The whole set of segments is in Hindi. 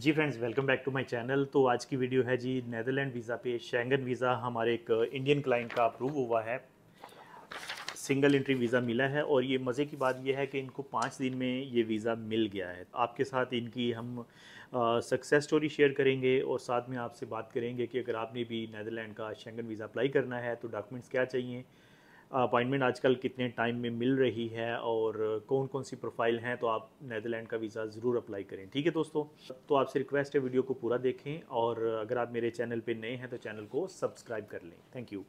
Ji friends, welcome back to my channel. तो आज की वीडियो है जी नेदरलैंड वीज़ा पे। शेंगन वीज़ा हमारे एक इंडियन क्लाइंट का अप्रूव हुआ है, सिंगल एंट्री वीज़ा मिला है। और ये मज़े की बात ये है कि इनको 5 दिन में ये वीज़ा मिल गया है। आपके साथ इनकी हम सक्सेस स्टोरी शेयर करेंगे और साथ में आपसे बात करेंगे कि अगर आपने भी नेदरलैंड का शेंगन वीज़ा अप्लाई करना है तो डॉक्यूमेंट्स क्या चाहिए, अपॉइंटमेंट आजकल कितने टाइम में मिल रही है और कौन कौन सी प्रोफाइल हैं, तो आप नेदरलैंड का वीज़ा ज़रूर अप्लाई करें। ठीक है दोस्तों, तो आपसे रिक्वेस्ट है वीडियो को पूरा देखें और अगर आप मेरे चैनल पे नए हैं तो चैनल को सब्सक्राइब कर लें। Thank you.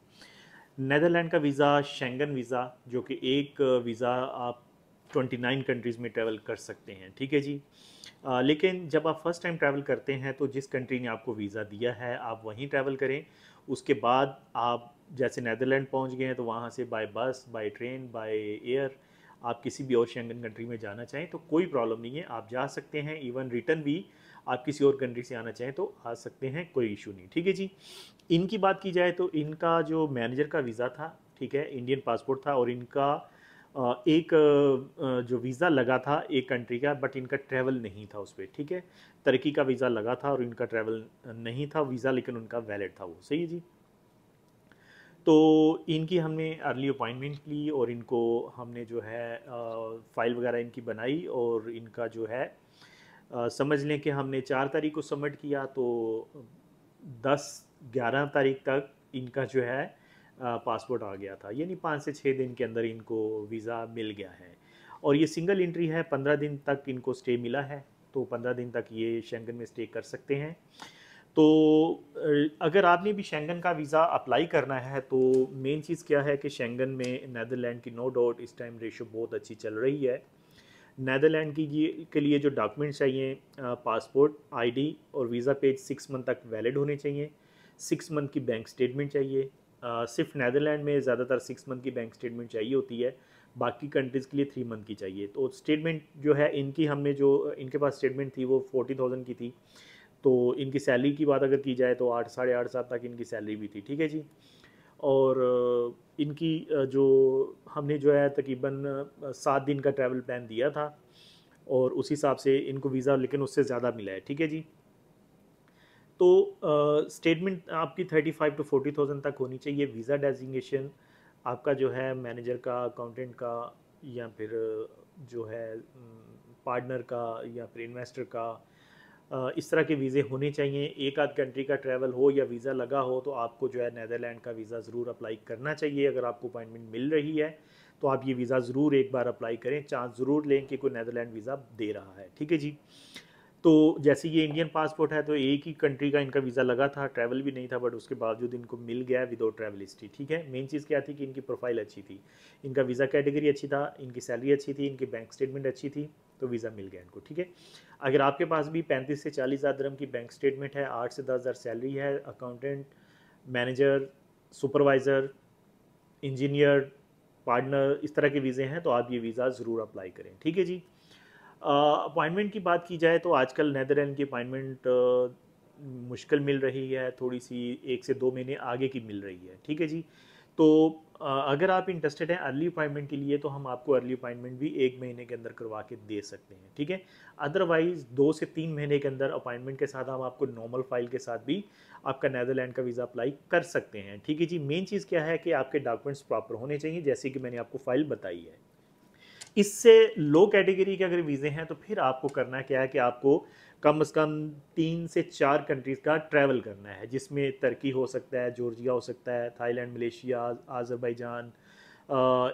नेदरलैंड का वीज़ा शेंगन वीज़ा, जो कि एक वीज़ा आप 29 कंट्रीज़ में ट्रैवल कर सकते हैं। ठीक है जी। लेकिन जब आप फर्स्ट टाइम ट्रैवल करते हैं तो जिस कंट्री ने आपको वीज़ा दिया है आप वहीं ट्रैवल करें। उसके बाद आप जैसे नेदरलैंड पहुंच गए हैं तो वहाँ से बाय बस, बाय ट्रेन, बाय एयर आप किसी भी और शेंगन कंट्री में जाना चाहें तो कोई प्रॉब्लम नहीं है, आप जा सकते हैं। इवन रिटर्न भी आप किसी और कंट्री से आना चाहें तो आ सकते हैं, कोई इशू नहीं। ठीक है जी। इनकी बात की जाए तो इनका जो मैनेजर का वीज़ा था, ठीक है, इंडियन पासपोर्ट था और इनका एक जो वीज़ा लगा था एक कंट्री का, बट इनका ट्रैवल नहीं था उस पर। ठीक है, तुर्की का वीज़ा लगा था और इनका ट्रैवल नहीं था वीज़ा, लेकिन उनका वैलिड था वो। सही है जी। तो इनकी हमने अर्ली अपॉइंटमेंट ली और इनको हमने जो है फ़ाइल वगैरह इनकी बनाई और इनका जो है समझ लें कि हमने 4 तारीख को सबमिट किया तो 10-11 तारीख तक इनका जो है पासपोर्ट आ गया था, यानी 5 से 6 दिन के अंदर इनको वीज़ा मिल गया है। और ये सिंगल एंट्री है, 15 दिन तक इनको स्टे मिला है, तो 15 दिन तक ये शेंगन में स्टे कर सकते हैं। तो अगर आपने भी शेंगन का वीज़ा अप्लाई करना है तो मेन चीज़ क्या है कि शेंगन में नेदरलैंड की नो डाउट इस टाइम रेशो बहुत अच्छी चल रही है। नेदरलैंड की ये के लिए जो डॉक्यूमेंट्स चाहिए, पासपोर्ट, आईडी और वीज़ा पेज 6 मंथ तक वैलिड होने चाहिए। 6 मंथ की बैंक स्टेटमेंट चाहिए। सिर्फ नेदरलैंड में ज़्यादातर 6 मंथ की बैंक स्टेटमेंट चाहिए होती है, बाकी कंट्रीज़ के लिए 3 मंथ की चाहिए। तो स्टेटमेंट जो है इनकी, हमने जो इनके पास स्टेटमेंट थी वो 40,000 की थी। तो इनकी सैलरी की बात अगर की जाए तो 8-8.5 साल तक इनकी सैलरी भी थी। ठीक है जी। और इनकी जो हमने जो है तकरीबन 7 दिन का ट्रैवल प्लान दिया था और उस हिसाब से इनको वीज़ा लेकिन उससे ज़्यादा मिला है। ठीक है जी। तो स्टेटमेंट आपकी 35 to 40,000 तक होनी चाहिए। वीज़ा डेजिग्नेशन आपका जो है मैनेजर का, अकाउंटेंट का, या फिर जो है पार्टनर का या फिर इन्वेस्टर का, इस तरह के वीज़े होने चाहिए। एक आध कंट्री का ट्रैवल हो या वीज़ा लगा हो तो आपको जो है नेदरलैंड का वीज़ा ज़रूर अप्लाई करना चाहिए। अगर आपको अपॉइंटमेंट मिल रही है तो आप ये वीज़ा ज़रूर एक बार अप्लाई करें, चांस ज़रूर लें कि कोई नेदरलैंड वीज़ा दे रहा है। ठीक है जी। तो जैसे ये इंडियन पासपोर्ट है तो एक ही कंट्री का इनका वीज़ा लगा था, ट्रैवल भी नहीं था, बट उसके बावजूद इनको मिल गया विदाउट ट्रैवल हिस्ट्री। ठीक है, मेन चीज़ क्या थी कि इनकी प्रोफाइल अच्छी थी, इनका वीज़ा कैटेगरी अच्छी था, इनकी सैलरी अच्छी थी, इनकी बैंक स्टेटमेंट अच्छी थी, तो वीज़ा मिल गया इनको। ठीक है, अगर आपके पास भी 35 से 40 हज़ार दिरहम की बैंक स्टेटमेंट है, 8 से 10 हज़ार सैलरी है, accountant, manager, supervisor, engineer, partner, इस तरह के वीज़े हैं तो आप ये वीज़ा ज़रूर अप्लाई करें। ठीक है जी। अपॉइंटमेंट की बात की जाए तो आजकल नेदरलैंड की अपॉइंटमेंट मुश्किल मिल रही है, थोड़ी सी 1 से 2 महीने आगे की मिल रही है। ठीक है जी। तो अगर आप इंटरेस्टेड हैं अर्ली अपॉइंटमेंट के लिए तो हम आपको अर्ली अपॉइंटमेंट भी 1 महीने के अंदर करवा के दे सकते हैं। ठीक है, अदरवाइज़ 2 से 3 महीने के अंदर अपॉइंटमेंट के साथ हम आपको नॉर्मल फाइल के साथ भी आपका नेदरलैंड का वीज़ा अप्लाई कर सकते हैं। ठीक है जी। मेन चीज़ क्या है कि आपके डॉक्यूमेंट्स प्रॉपर होने चाहिए, जैसे कि मैंने आपको फाइल बताई है। इससे लो कैटेगरी के अगर वीज़े हैं तो फिर आपको करना क्या है कि आपको कम से कम 3 से 4 कंट्रीज़ का ट्रैवल करना है, जिसमें तुर्की हो सकता है, जॉर्जिया हो सकता है, थाईलैंड, मलेशिया, आज़रबाईजान,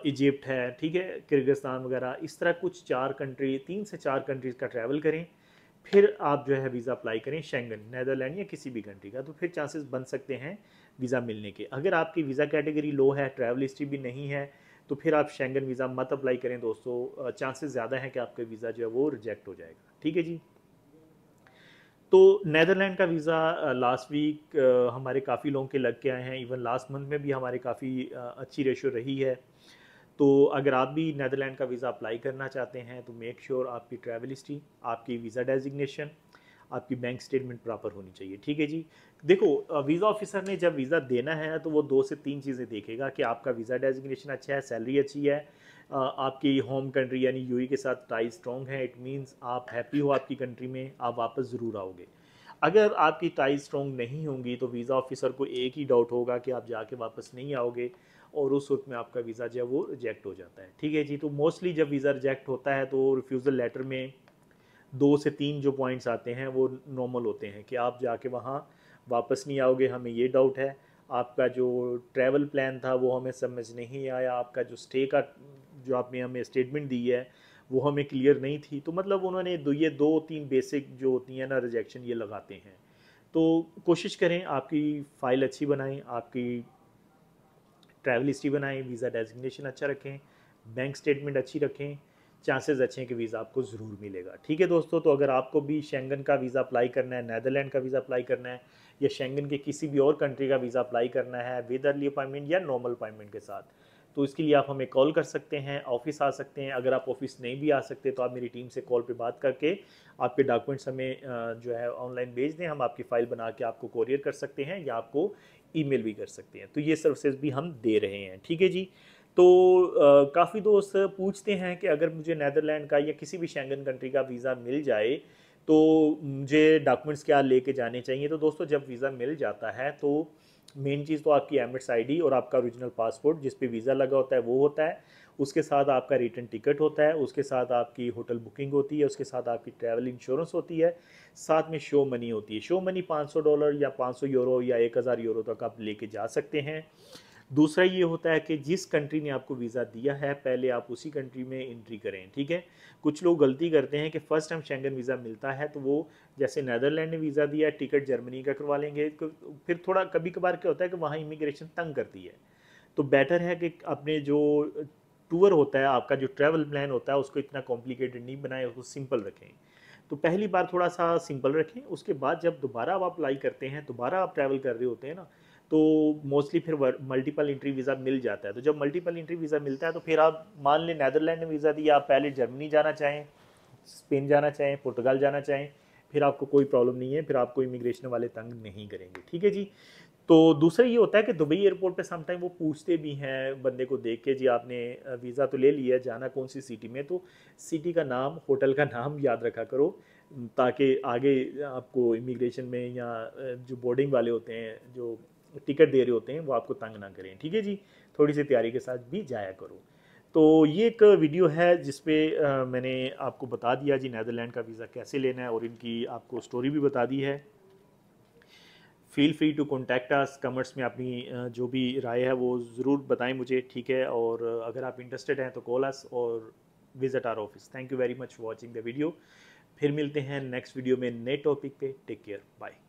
इजिप्ट है, ठीक है, किर्गिस्तान वगैरह। इस तरह कुछ 4 कंट्री, 3 से 4 कंट्रीज़ का ट्रैवल करें, फिर आप जो है वीज़ा अप्लाई करें शेंगन, नेदरलैंड या किसी भी कंट्री का, तो फिर चांसेस बन सकते हैं वीज़ा मिलने के। अगर आपकी वीज़ा कैटेगरी लो है, ट्रैवल हिस्ट्री भी नहीं है, तो फिर आप शेंगन वीज़ा मत अप्लाई करें दोस्तों, चांसेस ज़्यादा हैं कि आपका वीज़ा जो है वो रिजेक्ट हो जाएगा। ठीक है जी। तो नेदरलैंड का वीज़ा लास्ट वीक हमारे काफ़ी लोगों के लग के आए हैं, इवन लास्ट मंथ में भी हमारे काफ़ी अच्छी रेशो रही है। तो अगर आप भी नेदरलैंड का वीज़ा अप्लाई करना चाहते हैं तो मेक श्योर आपकी ट्रैवल हिस्ट्री, आपकी वीज़ा डेजिग्नेशन, आपकी बैंक स्टेटमेंट प्रॉपर होनी चाहिए। ठीक है जी। देखो, वीज़ा ऑफिसर ने जब वीज़ा देना है तो वो 2 से 3 चीज़ें देखेगा कि आपका वीज़ा डेजिग्नेशन अच्छा है, सैलरी अच्छी है, आपकी होम कंट्री यानी यूएई के साथ टाई स्ट्रॉन्ग है, इट मीन्स आप हैप्पी हो आपकी कंट्री में, आप वापस ज़रूर आओगे। अगर आपकी टाई स्ट्रॉन्ग नहीं होंगी तो वीज़ा ऑफिसर को एक ही डाउट होगा कि आप जाके वापस नहीं आओगे, और उस वक्त में आपका वीज़ा जो है वो रिजेक्ट हो जाता है। ठीक है जी। तो मोस्टली जब वीज़ा रिजेक्ट होता है तो रिफ्यूज़ल लेटर में 2 से 3 जो पॉइंट्स आते हैं वो नॉर्मल होते हैं कि आप जाके वहाँ वापस नहीं आओगे, हमें ये डाउट है, आपका जो ट्रैवल प्लान था वो हमें समझ नहीं आया, आपका जो स्टे का जो आपने हमें स्टेटमेंट दी है वो हमें क्लियर नहीं थी। तो मतलब उन्होंने ये 2-3 बेसिक जो होती हैं ना रिजेक्शन ये लगाते हैं। तो कोशिश करें आपकी फ़ाइल अच्छी बनाएं, आपकी ट्रैवल हिस्ट्री बनाएं, वीज़ा डेजिग्नेशन अच्छा रखें, बैंक स्टेटमेंट अच्छी रखें, चांसेस अच्छे हैं कि वीज़ा आपको ज़रूर मिलेगा। ठीक है दोस्तों, तो अगर आपको भी शेंगन का वीज़ा अप्लाई करना है, नीदरलैंड का वीज़ा अप्लाई करना है, या शेंगन के किसी भी और कंट्री का वीज़ा अप्लाई करना है विद अर्ली अपॉइंटमेंट या नॉर्मल अपॉइंटमेंट के साथ, तो इसके लिए आप हमें कॉल कर सकते हैं, ऑफिस आ सकते हैं। अगर आप ऑफिस नहीं भी आ सकते तो आप मेरी टीम से कॉल पे बात करके आपके डॉक्यूमेंट्स हमें जो है ऑनलाइन भेज दें, हम आपकी फ़ाइल बना के आपको कोरियर कर सकते हैं या आपको ईमेल भी कर सकते हैं। तो ये सर्विसेज भी हम दे रहे हैं। ठीक है जी। तो काफ़ी दोस्त पूछते हैं कि अगर मुझे नीदरलैंड का या किसी भी शेंगन कंट्री का वीज़ा मिल जाए तो मुझे डॉक्यूमेंट्स क्या लेके जाने चाहिए। तो दोस्तों जब वीज़ा मिल जाता है तो मेन चीज़ तो आपकी एमिरेट्स आईडी और आपका ओरिजिनल पासपोर्ट जिस पे वीज़ा लगा होता है वो होता है। उसके साथ आपका रिटर्न टिकट होता है, उसके साथ आपकी होटल बुकिंग होती है, उसके साथ आपकी ट्रैवल इंश्योरेंस होती है, साथ में शो मनी होती है। शो मनी $500 या 500 यूरो या 1000 यूरो तक आप लेके जा सकते हैं। दूसरा ये होता है कि जिस कंट्री ने आपको वीज़ा दिया है पहले आप उसी कंट्री में एंट्री करें। ठीक है। कुछ लोग गलती करते हैं कि फ़र्स्ट टाइम शेंगन वीज़ा मिलता है तो वो जैसे नीदरलैंड ने वीज़ा दिया, टिकट जर्मनी का करवा लेंगे, फिर थोड़ा कभी कभार क्या होता है कि वहाँ इमिग्रेशन तंग करती है। तो बेटर है कि अपने जो टूर होता है, आपका जो ट्रैवल प्लान होता है, उसको इतना कॉम्प्लिकेटेड नहीं बनाएं, उसको सिंपल रखें। तो पहली बार थोड़ा सा सिंपल रखें, उसके बाद जब दोबारा आप अप्लाई करते हैं, दोबारा आप ट्रैवल कर रहे होते हैं ना, तो मोस्टली फिर मल्टीपल एंट्री वीज़ा मिल जाता है। तो जब मल्टीपल एंट्री वीज़ा मिलता है तो फिर आप मान लें नीदरलैंड ने वीज़ा दिया, आप पहले जर्मनी जाना चाहें, स्पेन जाना चाहें, पुर्तगाल जाना चाहें, फिर आपको कोई प्रॉब्लम नहीं है, फिर आपको इमिग्रेशन वाले तंग नहीं करेंगे। ठीक है जी। तो दूसरा ये होता है कि दुबई एयरपोर्ट पे समटाइम वो पूछते भी हैं बंदे को देख के, जी आपने वीज़ा तो ले लिया, जाना कौन सी सिटी में, तो सिटी का नाम, होटल का नाम याद रखा करो, ताकि आगे आपको इमिग्रेशन में या जो बोर्डिंग वाले होते हैं जो टिकट दे रहे होते हैं वो आपको तंग ना करें। ठीक है जी। थोड़ी सी तैयारी के साथ भी जाया करो। तो ये एक वीडियो है जिसपे मैंने आपको बता दिया जी नीदरलैंड का वीज़ा कैसे लेना है और इनकी आपको स्टोरी भी बता दी है। Feel free to contact us, comments में अपनी जो भी राय है वो ज़रूर बताएं मुझे। ठीक है। और अगर आप इंटरेस्टेड हैं तो कॉल अस और visit our office. Thank you very much for watching the video. फिर मिलते हैं नेक्स्ट वीडियो में नए टॉपिक पे। Take care, bye.